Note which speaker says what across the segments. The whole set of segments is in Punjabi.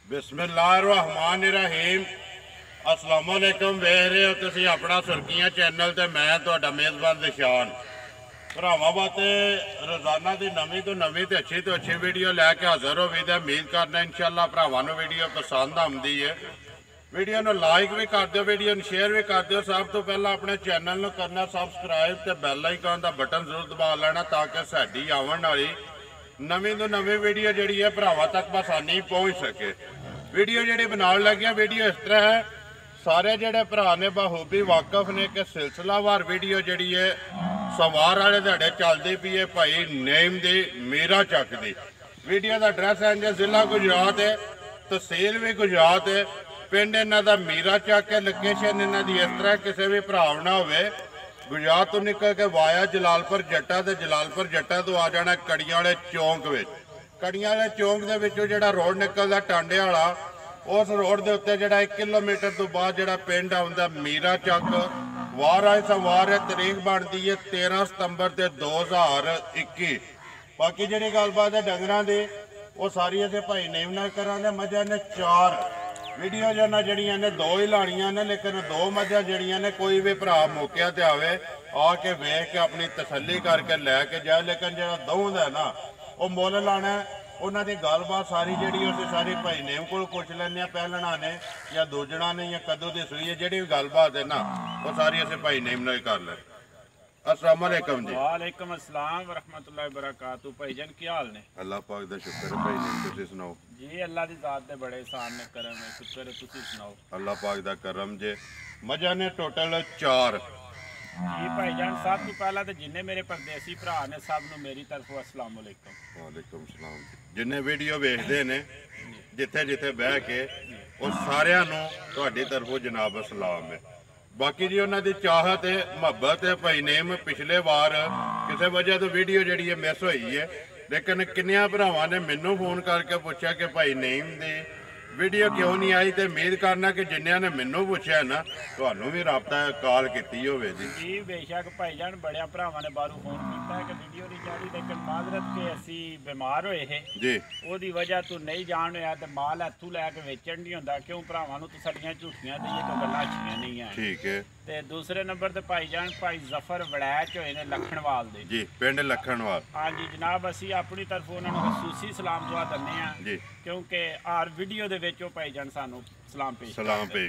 Speaker 1: बिस्मिल्लाहिर्रहमानिर्रहीम। अस्सलाम वालेकुम। वेख रहे हो तुसीं अपना सुर्खियां चैनल ते मैं तुहाडा मेज़बान निशान। भरावां वास्ते रोज़ाना की नवीं तो नवीं तो अच्छी वीडियो लैके हाज़र हो भी। उम्मीद करना इंशाअल्लाह भरावां नूं वीडियो पसंद आउंदी है। वीडियो नूं लाइक भी कर दो, वीडियो नूं शेयर भी कर दो। सब तो पहला अपने चैनल नूं करना सबसक्राइब ते बैल आइकन दा बटन जरूर दबा लेना ताकि साडी आवन वाली नवीं तो नवीं वीडियो जिहड़ी है भरावां तक आसानी पहुँच सके। वीडियो जिहड़ी बनाउण लगे वीडियो इस तरह है, सारे जिहड़े भरा ने बखूबी वाकफ ने कि सिलसिलावार वीडियो जिहड़ी है सवार वाले दिहाड़े चलती पई है भाई नेम दी मीरा चक दी। वीडियो का एड्रैस है जी जिला गुजरात है, तहसील भी गुजरात है, पिंड इन्हां दा मीरा चक है। लोकेशन इन्हां दी इस तरह किसी भी भराव ना होवे गुजरात तो निकल के वाया जलालपुर जट्टा ते जलालपुर जट्टा तो आ जाना कड़ियां वाले चौंक विच। कड़ियां वाले चौंक दे विचों जिहड़ा रोड निकलदा टांडे वाला, उस रोड के उत्ते जिहड़ा 1 किलोमीटर तो बाद जिहड़ा पिंड आउंदा मीरा चक। वार आए सवार है, तरीक बनती है 13 सितंबर ते 2021। बाकी जिहड़ी गलबात है डंगरां दी वो सारी असीं भाई नेम नाल करांगे। मझां ने 4 वीडियो जो ना जड़ियां ने 2 ही लानियां ने, लेकिन 2 मझां जड़ियां ने कोई भी भरा मौके ते आवे आके वेख के अपनी तसल्ली करके लैके जाए। लेकिन जो दौंद है ना वो मुल लाना है। उन्हों की गलबात सारी जी उसे सारी भाई नेम को पुछ लें, पहलना ने या दूजना ने या कदों की सूई है, जी भी गलबात है ना वो सारी अस भाई नेम ने कर लें। अस्सलाम वालेकुम जी।
Speaker 2: वालेकुम अस्सलाम व रहमतुल्लाहि व बरकातहू। भाई जान की हाल ने?
Speaker 1: अल्लाह पाक दा शुक्र है भाई नेम, तुसीं सुनाओ
Speaker 2: जी। अल्लाह दी ज़ात दे बड़े एहसान ने करम है, शुक्र है। तुसीं सुनाओ?
Speaker 1: अल्लाह पाक दा करम जे। मजा ने टोटल 4
Speaker 2: जी भाई जान। सब तो पहला तो जिन्ने मेरे परदेसी भरा ने सब नूं मेरी तरफों अस्सलाम वालेकुम।
Speaker 1: वालेकुम सलाम। जिन्ने वीडियो वेखते ने जिथे जिथे बह के उस सारिਆਂ ਨੂੰ ਤੁਹਾਡੀ तरफों जनाब सलाम है। बाकी जी उन्होंने चाहत है मुहब्बत है भाई नेम। पिछले बार किसी वजह तो वीडियो जी है मिस हुई है, लेकिन किन्निया भरावां ने मैनू फोन करके पूछा कि भाई नेम दी वीडियो क्यों नहीं आई। तो उम्मीद करना कि जिन्होंने ने मैनू पूछा ना तो भी रबता कॉल की होवे
Speaker 2: जी। बेशक भाई जान बड़िया भरावां ने बाहरों फोन किया है कि वीडियो नहीं जा रही, लेकिन माजरत के असी बीमार होए है
Speaker 1: जी,
Speaker 2: ओदी वजह तो नहीं जान होया। तो माल इत्थों लैके वेचण नहीं होंदा, क्यों भरावां नूं तसल्लियां झूठियां दईए कोई गल्लां अच्छियां नहीं है।
Speaker 1: ठीक है।
Speaker 2: ते दूसरे नंबर ते भाई जान भाई जफर वड़ैच होए ने लखनवाल दे
Speaker 1: जी, पिंड लखनवाल।
Speaker 2: हाँ जी जनाब। असी अपनी तरफ उन्होंने खसूसी सलाम दुआ दिंदे आ
Speaker 1: जी,
Speaker 2: क्योंकि हर वीडियो दे विच भाई जान सानू सलाम पेश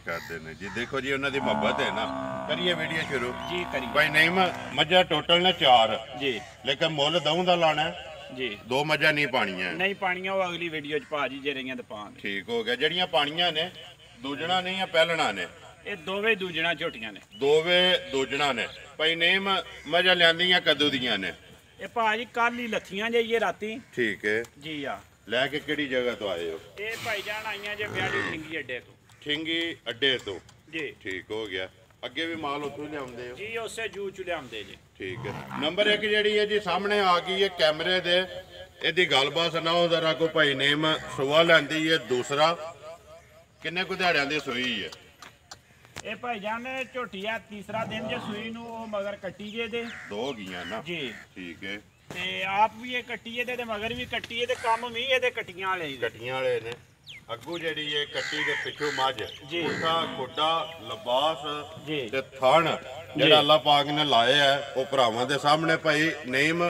Speaker 1: करते हैं जी। देखो जी उन्होंने मोहब्बत है ना, करिए वीडियो शुरू
Speaker 2: जी। करिए
Speaker 1: भाई नेम। मझा टोटल ने 4
Speaker 2: जी,
Speaker 1: लेकिन मुल दऊं दा लाना है
Speaker 2: जी।
Speaker 1: 2 मझा नहीं पानियां
Speaker 2: नहीं पानियां वो अगली वीडियो च भाजी जे रहियां ते पांगे।
Speaker 1: ठीक हो गया। जड़ियां पानियां ने दूजना नहीं या पहलना ने,
Speaker 2: ये दोवे दूजना झोटियां ने,
Speaker 1: दोवे दूजना ने। भाई नेम मझा लियांदियां कदू दियां ने?
Speaker 2: ये भाजी कल ही लथियां जाइए राती।
Speaker 1: ठीक है
Speaker 2: जी आ
Speaker 1: लैके किहड़ी जगह तो आए हो?
Speaker 2: ये भाई जान आईयां जे ब्याड़ी ठिंगी अड्डे तो।
Speaker 1: ठिंगी अड्डे तो?
Speaker 2: जी
Speaker 1: ठीक हो गया। अगे भी माल उतों लियाउंदे हो?
Speaker 2: जी उसे जू च लियाउंदे जी।
Speaker 1: ठीक है। नंबर 1 जी है जी सामने आ गई है कैमरे दे, यदि गलबात सुनाओ जरा को भाई नेम सुआ लैंदी है। दूसरा किन्ने को दिहाड़ियां दी सूई है?
Speaker 2: ये भाई जान झोटी है तीसरा दिन जे सूई नूं ओ मगर कट्टी जे दे
Speaker 1: 2 गईयां ना
Speaker 2: जी।
Speaker 1: ठीक है।
Speaker 2: ते आप भी ये कट्टीए ते मगर भी कट्टीए ते कम भी ये कट्टियां वाले ही।
Speaker 1: कट्टियां वाले ने अगू जी है कट्टी के पिछू मझ
Speaker 2: जी।
Speaker 1: उसका खुडा लबास
Speaker 2: जी
Speaker 1: ते थण जेड़ा अल्लाह पाक ने लाया है वो भरावां दे सामने भाई नेम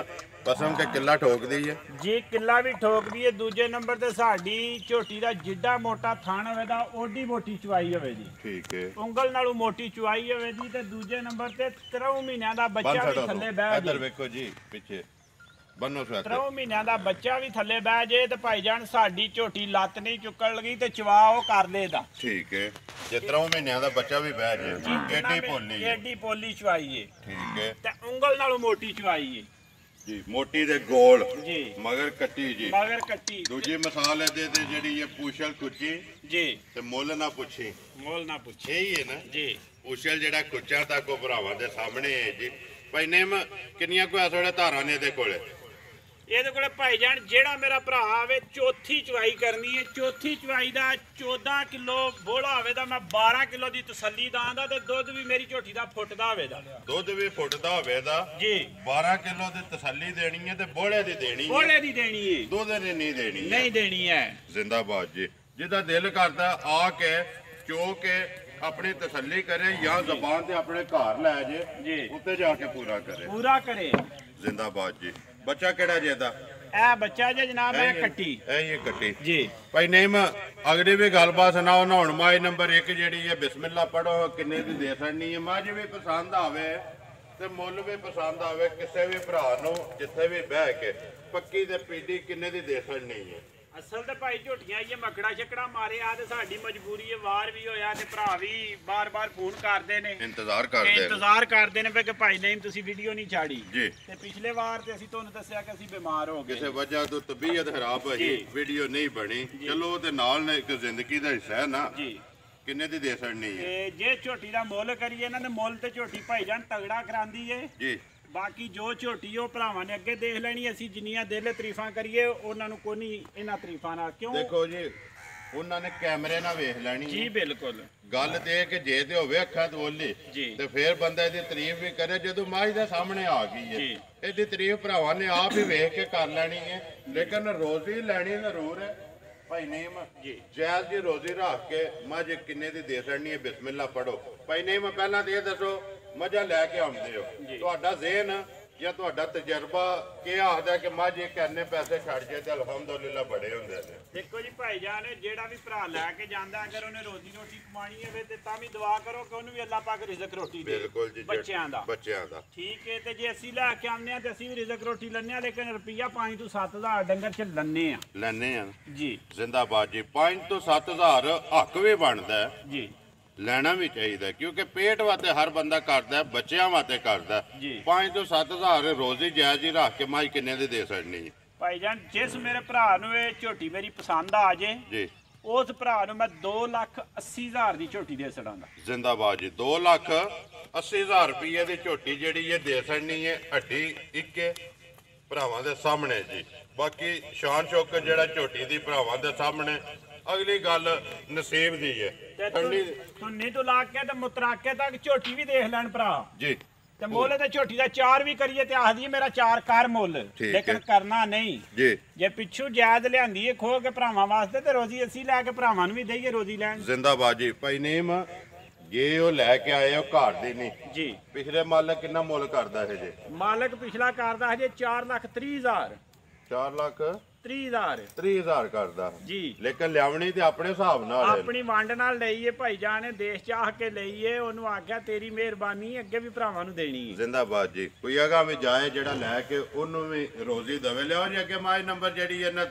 Speaker 1: कसम के किला ठोक दी है
Speaker 2: जी। किला भी ठोक दी है। दूजे नंबर ते साडी झोटी दा जिड्डा मोटा थान होवे दा ओडी मोटी चवाई होवे दी।
Speaker 1: ठीक है।
Speaker 2: उंगल नालों मोटी चवाई होवे दी। ते दूजे नंबर ते 3 महीनों दा बच्चा भी थल्ले बह
Speaker 1: इधर देखो जी पीछे बनो स्वेटर
Speaker 2: 3 महीनों दा बच्चा भी थल्ले बह जे ते भाई जान साडी झोटी लत नहीं चुकण लगी ते चवा ओ कर लेदा।
Speaker 1: ठीक है। जे 3 महीनों दा बच्चा भी बह जाए एडी पोली है।
Speaker 2: एडी पोली चवाई है।
Speaker 1: ठीक है।
Speaker 2: ते उंगल नालों मोटी चवाई है
Speaker 1: जी। मोटी दे गोल
Speaker 2: जी,
Speaker 1: मगर कट्टी जी।
Speaker 2: मगर कट्टी।
Speaker 1: दूजी मिसाल दे ते जेडी ये पूछल कुची
Speaker 2: जी
Speaker 1: ते मुल ना पूछी,
Speaker 2: मोल ना पूछे
Speaker 1: यही है ना
Speaker 2: जी।
Speaker 1: पूछल जेड़ा कुचा तक को भरावां दे सामने है जी। भाई नेम किन्नियां को थोड़े धारा ने दे कोले?
Speaker 2: ये भाई जान जेड़ा मेरा भरा आवे चौथी चवाई करनी है। चौथी चवाई का 14 किलो बोला होवे दा मैं 12 किलो की तसली दांदा ते दुध भी मेरी झोटी का फुट दा होवे दा।
Speaker 1: दुध भी फुट दा होवे दा
Speaker 2: जी।
Speaker 1: 12 किलो की तसली देनी है ते बोले दी देनी है।
Speaker 2: बोले दी देनी है,
Speaker 1: दुध ने नहीं देनी
Speaker 2: नहीं देनी है।
Speaker 1: जिंदाबाद जी। ਜਿਹਦਾ ਦਿਲ ਕਰਦਾ ਆ ਕੇ ਚੋ ਕੇ ਆਪਣੀ ਤਸੱਲੀ ਕਰੇ ਜਾਂ ਜ਼ਬਾਨ ਤੇ ਆਪਣੇ ਘਰ ਲੈ ਜੇ
Speaker 2: ਜੀ
Speaker 1: ਉੱਤੇ ਜਾ ਕੇ ਪੂਰਾ ਕਰੇ।
Speaker 2: ਪੂਰਾ ਕਰੇ।
Speaker 1: ਜ਼ਿੰਦਾਬਾਦ ਜੀ। ਬੱਚਾ ਕਿਹੜਾ ਜੇ ਦਾ?
Speaker 2: ਇਹ ਬੱਚਾ ਜੇ ਜਨਾਬ ਇਹ ਕੱਟੀ
Speaker 1: ਇਹ ਕੱਟੀ
Speaker 2: ਜੀ।
Speaker 1: ਭਾਈ ਨੇਮ ਅਗਲੀ ਵੀ ਗੱਲਬਾਤ ਸੁਣਾਓ। ਨਹਾਉਣ ਮਾਈ ਨੰਬਰ 1 ਜਿਹੜੀ ਹੈ ਬਿਸਮਿਲ੍ਲਾ ਪੜੋ ਕਿੰਨੇ ਦੀ ਦੇ ਸਕਣੀ ਹੈ। ਮੱਝ ਵੀ ਪਸੰਦ ਆਵੇ ਤੇ ਮੁੱਲ ਵੀ ਪਸੰਦ ਆਵੇ ਕਿਸੇ ਵੀ ਭਰਾ ਨੂੰ ਜਿੱਥੇ ਵੀ ਬਹਿ ਕੇ ਪੱਕੀ ਤੇ ਪੀਡੀ ਕਿੰਨੇ ਦੀ ਦੇ ਸਕਣੀ ਹੈ।
Speaker 2: ਅਸਲ ਤੇ ਭਾਈ ਝੋਟੀਆਂ ਇਹ ਮੱਕੜਾ ਛੱਕੜਾ ਮਾਰੇ ਆ ਤੇ ਸਾਡੀ ਮਜਬੂਰੀ ਹੈ। ਵਾਰ ਵੀ ਹੋਇਆ ਤੇ ਭਰਾ ਵੀ ਬਾਰ-ਬਾਰ ਫੋਨ ਕਰਦੇ ਨੇ
Speaker 1: ਇੰਤਜ਼ਾਰ
Speaker 2: ਕਰਦੇ ਨੇ ਕਿ ਭਾਈ ਨਹੀਂ ਤੁਸੀਂ ਵੀਡੀਓ ਨਹੀਂ ਛਾੜੀ
Speaker 1: ਜੀ।
Speaker 2: ਤੇ ਪਿਛਲੇ ਵਾਰ ਤੇ ਅਸੀਂ ਤੁਹਾਨੂੰ ਦੱਸਿਆ ਕਿ ਅਸੀਂ ਬਿਮਾਰ ਹੋ ਗਏ
Speaker 1: ਕਿਸੇ ਵਜ੍ਹਾ ਤੋਂ ਤਬੀਅਤ ਖਰਾਬ ਹੋਈ ਵੀਡੀਓ ਨਹੀਂ ਬਣੀ। ਚਲੋ ਉਹਦੇ ਨਾਲ ਇੱਕ ਜ਼ਿੰਦਗੀ ਦਾ ਹਿੱਸਾ ਹੈ ਨਾ
Speaker 2: ਜੀ।
Speaker 1: ਕਿੰਨੇ ਦੀ ਦੇ ਸਕਣੀ ਹੈ?
Speaker 2: ਤੇ ਜੇ ਝੋਟੀ ਦਾ ਮੁੱਲ ਕਰੀਏ ਇਹਨਾਂ ਦੇ ਮੁੱਲ ਤੇ ਝੋਟੀ ਭਾਈ ਜਾਨ ਤਗੜਾ ਕਰਾਂਦੀ ਏ
Speaker 1: ਜੀ।
Speaker 2: ਬਾਕੀ ਜੋ ਝੋਟੀ ਉਹ ਭਰਾਵਾਂ ਨੇ ਅੱਗੇ ਦੇਖ ਲੈਣੀ। ਅਸੀਂ ਜਿੰਨੀਆਂ ਦਿਲ ਤਾਰੀਫਾਂ ਕਰੀਏ ਉਹਨਾਂ ਨੂੰ ਕੋਈ ਨਹੀਂ ਇਹਨਾਂ ਤਾਰੀਫਾਂ ਨਾਲ ਕਿਉਂ।
Speaker 1: ਦੇਖੋ ਜੀ ਉਹਨਾਂ ਨੇ ਕੈਮਰੇ ਨਾਲ ਵੇਖ ਲੈਣੀ
Speaker 2: ਜੀ ਬਿਲਕੁਲ।
Speaker 1: ਗੱਲ ਤੇ ਕਿ ਜੇ ਤੇ ਹੋਵੇ ਅੱਖਾਂ ਤੋਲੀ ਤੇ ਫਿਰ ਬੰਦਾ ਇਹਦੀ ਤਾਰੀਫ ਵੀ ਕਰੇ। ਜਦੋਂ ਮਾਝ ਦੇ ਸਾਹਮਣੇ ਆ ਗਈ ਹੈ ਇਹਦੀ ਤਾਰੀਫ ਭਰਾਵਾਂ ਨੇ ਆਪ ਹੀ ਵੇਖ ਕੇ ਕਰ ਲੈਣੀ ਹੈ। ਲੇਕਿਨ ਰੋਜ਼ੀ ਲੈਣੀ ਜ਼ਰੂਰ ਹੈ। ਭਾਈ ਨੇਮ ਜੈਜ਼ ਜੀ ਰੋਜ਼ੀ ਰੱਖ ਕੇ ਮੱਝ ਕਿੰਨੇ ਦੀ ਦੇ ਸਕਣੀ ਹੈ? ਬਿਸਮਿਲ੍ਲਾ ਪੜੋ। ਭਾਈ ਨੇਮ ਪਹਿਲਾਂ ਤੇ ਇਹ ਦੱਸੋ ਮੱਝਾਂ ਲੈ ਕੇ ਆਉਂਦੇ ਹੋ ਤੁਹਾਡਾ ਜ਼ਿਹਨ ਜਾਂ ਤੁਹਾਡਾ ਤਜਰਬਾ ਕੀ ਆਖਦਾ ਕਿ ਮੱਝ ਇੱਕ ਇੰਨੇ ਪੈਸੇ ਛੱਡ ਜੇ ਤੇ ਅਲਹਮਦੁਲਿਲਾ ਬੜੇ ਹੁੰਦੇ ਨੇ?
Speaker 2: ਦੇਖੋ ਜੀ ਭਾਈ ਜਾਨ ਜਿਹੜਾ ਵੀ ਭਰਾ ਲੈ ਕੇ ਜਾਂਦਾ ਅਗਰ ਉਹਨੇ ਰੋਜ਼ੀ ਰੋਟੀ ਕਮਾਣੀ ਹੋਵੇ ਤੇ ਤਾਂ ਵੀ ਦੁਆ ਕਰੋ ਕਿ ਉਹਨੂੰ ਵੀ ਅੱਲਾਹ ਪਾਕ ਰਿਜ਼ਕ ਰੋਟੀ ਦੇ।
Speaker 1: ਬਿਲਕੁਲ ਜੀ।
Speaker 2: ਬੱਚਿਆਂ ਦਾ
Speaker 1: ਠੀਕ
Speaker 2: ਹੈ। ਤੇ ਜੇ ਅਸੀਂ ਲੈ ਕੇ ਆਉਂਦੇ ਆ ਤੇ ਅਸੀਂ ਵੀ ਰਿਜ਼ਕ ਰੋਟੀ ਲੈਣੇ ਆ ਲੇਕਿਨ ਰੁਪਈਆ 5 ਤੋਂ 7,000 ਡੰਗਰ ਚ ਲੈਣੇ ਆ
Speaker 1: ਜੀ। ਜ਼ਿੰਦਾਬਾਦ ਜੀ। 5 ਤੋਂ 7,000 ਹੱਕ ਵੀ ਬਣਦਾ
Speaker 2: ਜੀ।
Speaker 1: ਲੈਣਾ ਵੀ ਚਾਹੀਦਾ ਕਿਉਂਕਿ ਪੇਟ ਵਾਸਤੇ ਹਰ ਬੰਦਾ ਕਰਦਾ ਬੱਚਿਆਂ ਵਾਸਤੇ ਕਰਦਾ। 5 ਤੋਂ 7,000 ਰੋਜ਼ੀ ਜਾਇਜ਼ ਹੀ ਰੱਖ ਕੇ ਮਾਈ ਕਿੰਨੇ ਦੀ ਦੇ ਸਕਣੀ? ਭਾਈ
Speaker 2: ਜਾਨ ਜਿਸ ਮੇਰੇ ਭਰਾ ਨੂੰ ਇਹ ਝੋਟੀ ਮੇਰੀ ਪਸੰਦ ਆ ਜੇ ਜੀ ਉਸ ਭਰਾ ਨੂੰ ਮੈਂ 2,80,000 ਦੀ ਝੋਟੀ ਦੇ ਛੜਾਂਗਾ।
Speaker 1: ਜ਼ਿੰਦਾਬਾਦ ਜੀ। 2,80,000 ਰੁਪਏ ਦੀ ਝੋਟੀ ਜਿਹੜੀ ਇਹ ਦੇ ਸਕਣੀ ਹੈ ਹੱਡੀ ਇੱਕੇ ਭਰਾਵਾਂ ਦੇ ਸਾਹਮਣੇ ਜੀ। ਬਾਕੀ ਸ਼ਾਨ ਸ਼ੌਕਤ ਜਿਹੜਾ ਝੋਟੀ ਦੀ ਭਰਾਵਾਂ ਦੇ ਸਾਹਮਣੇ। ਅਗਲੀ ਗੱਲ ਨਸੀਬ ਦੀ ਹੈ।
Speaker 2: ਧੁੰਨੀ ਤੋਂ ਲਾ ਕੇ ਤੇ ਮੁਤਰਾਕੇ ਤੱਕ ਝੋਟੀ ਵੀ ਦੇਖ ਲੈਣ ਭਰਾ
Speaker 1: ਜੀ।
Speaker 2: ਤੇ ਮੁੱਲ ਤੇ ਝੋਟੀ ਦਾ 4 ਵੀ ਕਰੀਏ ਤੇ ਆਖਦੀ ਮੇਰਾ 4 ਕਰ ਮੁੱਲ ਲੇਕਿਨ ਕਰਨਾ ਨਹੀਂ
Speaker 1: ਜੀ।
Speaker 2: ਜੇ ਪਿੱਛੋਂ ਜਾਇਜ਼ ਲਿਆਂਦੀ ਏ ਖੋ ਕੇ ਭਰਾਵਾਂ ਵਾਸਤੇ ਤੇ ਰੋਜ਼ੀ ਅਸੀਂ ਲੈ ਕੇ ਭਰਾਵਾਂ ਨੂੰ ਵੀ ਦਈਏ ਰੋਜ਼ੀ ਲੈਣ।
Speaker 1: ਜ਼ਿੰਦਾਬਾਦ ਜੀ। ਭਾਈ ਨੇਮ ਜੇ ਉਹ ਲੈ ਕੇ ਆਏ ਉਹ ਘਰ ਦੀ ਨਹੀਂ
Speaker 2: ਜੀ।
Speaker 1: ਪਿਛਲੇ ਮਾਲਕ ਕਿੰਨਾ ਮੁੱਲ ਕਰਦਾ ਹੈ ਜੀ?
Speaker 2: ਮਾਲਕ ਪਿਛਲਾ ਕਰਦਾ ਹਜੇ 4,30,000
Speaker 1: 4,30,000 ਕਰਦਾ
Speaker 2: ਜੀ।
Speaker 1: ਲੇਕਿਨ ਲਿਆਵਣੀ ਤੇ ਆਪਣੇ ਹਿਸਾਬ ਨਾਲ
Speaker 2: ਆਪਣੀ ਵੰਡ ਨਾਲ ਲਈਏ ਭਾਈ ਜਾਨ ਨੇ ਦੇਸ਼ ਚਾਹ ਕੇ ਲਈਏ ਉਹਨੂੰ ਆਖਿਆ ਤੇਰੀ ਮਿਹਰਬਾਨੀ ਅੱਗੇ ਵੀ ਭਰਾਵਾਂ ਨੂੰ ਦੇਣੀ ਹੈ।
Speaker 1: ਜ਼ਿੰਦਾਬਾਦ ਜੀ। ਕੋਈ ਅਗਾ ਵੀ ਜਾਏ ਜਿਹੜਾ ਲੈ ਕੇ ਉਹਨੂੰ ਵੀ ਰੋਜ਼ੀ ਦਵੇ। ਲਿਆਓ ਜੀ ਅੱਗੇ ਮਾਝ ਨੰਬਰ ਜਿਹੜੀ ਇਹਨਾਂ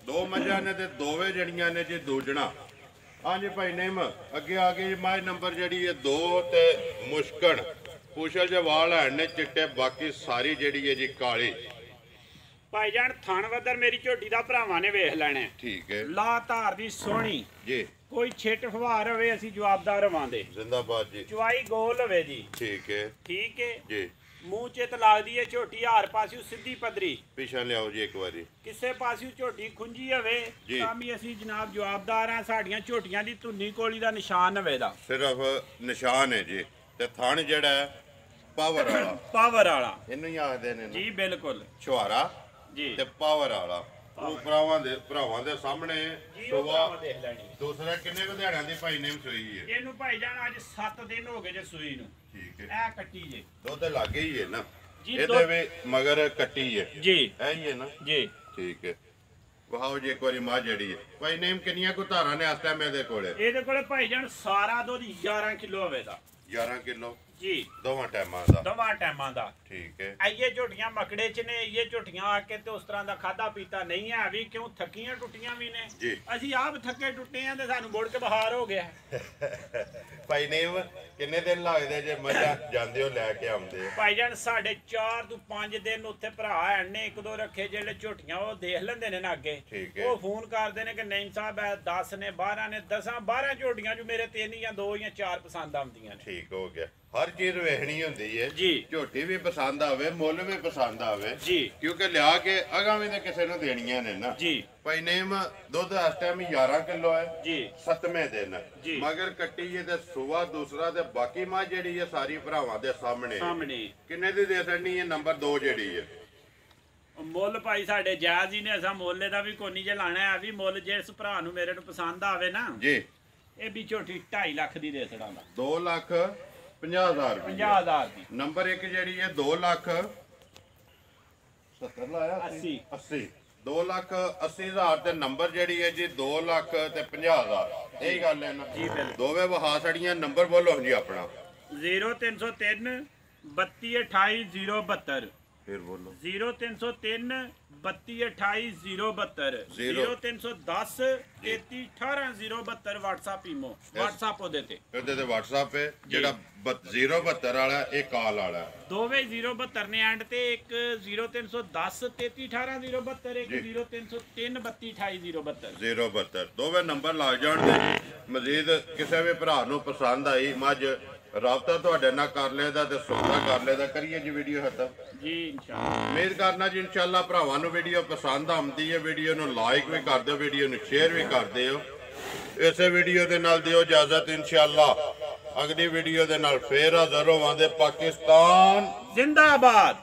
Speaker 1: ਦੋ ਮੱਝਾਂ ਨੇ ਤੇ ਦੋਵੇਂ ਜਣੀਆਂ ਨੇ ਜੀ ਦੂਜਣਾ। ਹਾਂਜੀ ਭਾਈ ਨੇਮ ਅੱਗੇ ਆ ਗਈ ਮਾਝ ਨੰਬਰ ਜਿਹੜੀ ਹੈ 2 ਤੇ ਮੁਸ਼ਕਣ ਪੁਸ਼ਲ ਜੇ ਵਾਲ ਹੈਣ ਨੇ ਚਿੱਟੇ ਬਾਕੀ ਸਾਰੀ ਜਿਹੜੀ ਹੈ ਜੀ ਕਾਲੀ।
Speaker 2: ਭਾਈ ਜਾਨ ਥਣ ਵੱਦਰ ਮੇਰੀ ਝੋਟੀ ਦਾ ਭਰਾਵਾਂ ਨੇ ਵੇਖ ਲੈਣਾ।
Speaker 1: ਠੀਕ ਹੈ।
Speaker 2: ਲਾ ਧਾਰ ਦੀ ਸੋਹਣੀ
Speaker 1: ਜੀ।
Speaker 2: ਕੋਈ ਛਿੱਟ ਫਵਾਰ ਹੋਵੇ ਅਸੀਂ ਜਵਾਬਦਾਰ ਰਵਾਂਦੇ।
Speaker 1: ਜ਼ਿੰਦਾਬਾਦ ਜੀ।
Speaker 2: ਚੁਆਈ ਗੋਲ ਹੋਵੇ ਜੀ।
Speaker 1: ਠੀਕ ਹੈ
Speaker 2: ਜੀ। ਮੂੰਹ ਚਿੱਤ ਲੱਗਦੀ ਏ ਝੋਟੀ ਹਾਰ ਪਾਸਿਓ ਸਿੱਧੀ ਪਦਰੀ।
Speaker 1: ਪਿਛਾ ਲਿਆਓ ਜੀ ਇੱਕ ਵਾਰੀ।
Speaker 2: ਕਿਸੇ ਪਾਸਿਓ ਝੋਟੀ ਖੁੰਝੀ ਹੋਵੇ ਤਾਂ ਵੀ ਅਸੀਂ ਜਨਾਬ ਜਵਾਬਦਾਰ ਆ। ਸਾਡੀਆਂ ਝੋਟੀਆਂ ਦੀ ਧੁੰਨੀ ਕੋਲੀ ਦਾ ਨਿਸ਼ਾਨ ਹੋਵੇ ਦਾ ਸਿਰਫ
Speaker 1: ਨਿਸ਼ਾਨ ਹੈ ਜੀ। ਤੇ ਥਣ ਜਿਹੜਾ ਪਾਵਰ
Speaker 2: ਵਾਲਾ
Speaker 1: ਇਹਨੂੰ ਹੀ ਆਖਦੇ ਨੇ
Speaker 2: ਜੀ। ਬਿਲਕੁਲ
Speaker 1: ਛੁਹਾਰਾ ਜੀ ਤੇ ਪਾਵਰ ਵਾਲਾ। ਉਹ ਭਰਾਵਾਂ ਦੇ ਸਾਹਮਣੇ
Speaker 2: ਦੇਖ ਲੈਣੀ।
Speaker 1: ਦੂਸਰਾ ਕਿੰਨੇ ਲੁਧਿਆਣਿਆਂ ਦੀ ਭਾਈ ਨੇਮ ਸੂਈ ਹੈ?
Speaker 2: ਇਹਨੂੰ ਭਾਈ ਜਾਨ ਅੱਜ 7 ਦਿਨ ਹੋ ਗਏ ਜੇ ਸੂਈ ਨੂੰ।
Speaker 1: ਠੀਕ ਹੈ।
Speaker 2: ਇਹ ਕੱਟੀ ਜੇ
Speaker 1: ਦੁੱਧ ਲੱਗੇ ਹੀ ਹੈ ਨਾ ਇਹਦੇ ਵੀ ਮਗਰ ਕੱਟੀ ਹੈ
Speaker 2: ਜੀ।
Speaker 1: ਇਹ ਹੀ ਹੈ ਨਾ ਜੀ। ਠੀਕ ਹੈ। ਵਾਹੋ ਜੀ ਇੱਕ ਵਾਰੀ ਮਾਂ ਜਿਹੜੀ ਹੈ ਭਾਈ ਨੇਮ ਕਿੰਨੀਆਂ ਕੋ ਧਾਰਾਂ ਨੇ ਇਸ ਟਾਈਮ ਇਹਦੇ ਕੋਲੇ
Speaker 2: ਭਾਈ ਜਾਨ ਸਾਰਾ ਦੁੱਧ 11 ਕਿਲੋ ਹੋਵੇ ਦਾ।
Speaker 1: 11 ਕਿਲੋ
Speaker 2: ਜੀ।
Speaker 1: ਦੋਵਾਂ ਟਾਈਮਾਂ ਦਾ ਠੀਕ ਹੈ।
Speaker 2: ਆਈਏ ਝੋਟੀਆਂ ਮਕੜੇ ਚ ਨੇ ਇਹ ਝੋਟੀਆਂ ਆ ਕੇ ਤੇ ਉਸ ਤਰ੍ਹਾਂ ਦਾ ਖਾਦਾ ਪੀਤਾ ਨਹੀਂ ਹੈ ਵੀ ਕਿਉਂ ਥੱਕੀਆਂ ਟੁੱਟੀਆਂ ਵੀ ਨੇ। ਅਸੀਂ ਆਪ ਥੱਕੇ ਟੁੱਟੇ ਆ ਤੇ ਸਾਨੂੰ ਮੁੜ ਕੇ ਬਹਾਰ ਹੋ ਗਿਆ।
Speaker 1: ਭਾਈ ਨੇਮ ਕਿੰਨੇ ਦਿਨ ਲੱਗਦੇ ਜੇ ਮੱਝਾਂ ਜਾਂਦੇ ਹੋ ਲੈ ਕੇ ਆਉਂਦੇ?
Speaker 2: ਭਾਈ ਜਾਨ ਸਾਡੇ 4 ਤੋਂ 5 ਦਿਨ ਉੱਥੇ ਭਰਾ ਹਨ ਨੇ 1-2 ਰੱਖੇ ਜਿਹੜੇ ਝੋਟੀਆਂ ਉਹ ਦੇਖ ਲੈਂਦੇ ਨੇ ਨਾ ਅੱਗੇ। ਉਹ ਫੋਨ ਕਰਦੇ ਨੇ ਕਿ ਨਹੀਂ ਸਾਹਿਬ 10 ਨੇ 12 ਨੇ 10-12 ਝੋਟੀਆਂ ਜੋ ਮੇਰੇ 3 ਜਾਂ 2 ਜਾਂ 4 ਪਸੰਦ ਆਉਂਦੀਆਂ ਨੇ।
Speaker 1: ਠੀਕ ਹੋ ਗਿਆ। ਹਰ ਚੀਜ਼ ਵੇਖਣੀ ਹੁੰਦੀ ਹੈ ਜੀ। ਝੋਟੀ ਵੀ ਪਸੰਦ ਆਵੇ ਮੁੱਲ ਵੀ ਪਸੰਦ ਆਵੇ ਜੀ। ਕਿਉਂਕਿ ਲਿਆ ਕੇ ਅਗਾਂ ਵੀ ਤੇ ਕਿਸੇ ਨੂੰ ਦੇਣੀਆਂ ਨੇ ਨਾ ਜੀ। ਭਾਈ ਨੇਮ ਦੁੱਧ ਇਸ ਟਾਈਮ 11 ਕਿਲੋ ਹੈ ਜੀ। 7ਵੇਂ ਦਿਨ ਮਗਰ ਕੱਟੀ ਹੈ ਤੇ ਸੁਬਾ ਦੂਸਰਾ ਤੇ ਬਾਕੀ ਮਾਂ ਜਿਹੜੀ ਹੈ ਸਾਰੀ ਭਰਾਵਾਂ ਦੇ ਸਾਹਮਣੇ ਕਿੰਨੇ ਦੀ ਦੇ ਸਕਣੀ ਹੈ? ਨੰਬਰ 2 ਜਿਹੜੀ ਹੈ
Speaker 2: ਮੁੱਲ ਭਾਈ ਸਾਡੇ ਜਾਇਜ਼ ਹੀ ਨੇ, ਅਸਾਂ ਮੁੱਲ ਦਾ ਵੀ ਕੋਨੀ ਜੇ ਲਾਣਾ ਹੈ ਵੀ ਮੁੱਲ ਜਿਸ ਭਰਾ ਨੂੰ ਮੇਰੇ ਨੂੰ ਪਸੰਦ ਆਵੇ ਨਾ
Speaker 1: ਜੀ
Speaker 2: ਇਹ ਵੀ ਝੋਟੀ 2.5 ਲੱਖ ਦੀ ਦੇ ਛੜਾਂਗਾ।
Speaker 1: 2,50,000 ਰੁਪਏ
Speaker 2: 50,000 ਦੀ।
Speaker 1: ਨੰਬਰ 1 ਜਿਹੜੀ ਹੈ 2,70,000 ਲਾਇਆ
Speaker 2: 80
Speaker 1: 80 2,80,000 ਤੇ ਨੰਬਰ ਜਿਹੜੀ ਹੈ ਜੀ 2,50,000 ਇਹੀ ਗੱਲ ਹੈ ਨਾ
Speaker 2: ਜੀ ਬਿਲਕੁਲ।
Speaker 1: ਦੋਵੇਂ ਵਹਾ ਛੜੀਆਂ ਨੰਬਰ ਬੋਲੋ ਜੀ ਆਪਣਾ
Speaker 2: 0303 32 28 072
Speaker 1: ਫਿਰ ਬੋਲੋ
Speaker 2: 0303 32 28 072 0310 33 18 072 WhatsApp ਈਮੋ WhatsApp ਉਹਦੇ ਤੇ
Speaker 1: ਇਹਦੇ ਤੇ WhatsApp ਹੈ ਜਿਹੜਾ 072 ਵਾਲਾ ਇਹ ਕਾਲ ਵਾਲਾ
Speaker 2: ਦੋਵੇਂ 072 ਨੇ ਐਂਡ ਤੇ ਇੱਕ 0310 33 18 072 ਇੱਕ 0303 32 28 072
Speaker 1: 072 ਦੋਵੇਂ ਨੰਬਰ ਲੱਗ ਜਾਣ ਦੇ ਮਜ਼ੀਦ ਕਿਸੇ ਵੀ ਭਰਾ ਨੂੰ ਪਸੰਦ ਆਈ ਮੱਝ ਰਾਬਤਾ ਤੁਹਾਡੇ ਨਾਲ ਕਰ ਲੈਦਾ ਤੇ ਸੌਦਾ ਕਰ ਲੈਦਾ ਕਰੀਏ ਜੀ ਵੀਡੀਓ ਖਤਮ
Speaker 2: ਜੀ ਇਨਸ਼ਾਅੱਲਾ।
Speaker 1: ਉਮੀਦ ਕਰਨਾ ਜੀ ਇਨਸ਼ਾਅੱਲਾ ਭਰਾਵਾਂ ਨੂੰ ਵੀਡੀਓ ਪਸੰਦ ਆਉਂਦੀ ਹੈ ਵੀਡੀਓ ਨੂੰ ਲਾਈਕ ਵੀ ਕਰ ਦਿਓ ਵੀਡੀਓ ਨੂੰ ਸ਼ੇਅਰ ਵੀ ਕਰ ਦਿਓ ਇਸੇ ਵੀਡੀਓ ਦੇ ਨਾਲ ਦਿਓ ਇਜਾਜ਼ਤ ਇਨਸ਼ਾਅੱਲਾ ਅਗਲੀ ਵੀਡੀਓ ਦੇ ਨਾਲ ਫੇਰ ਹਾਜ਼ਰ ਹੋਵਾਂਗੇ। ਪਾਕਿਸਤਾਨ
Speaker 2: ਜ਼ਿੰਦਾਬਾਦ।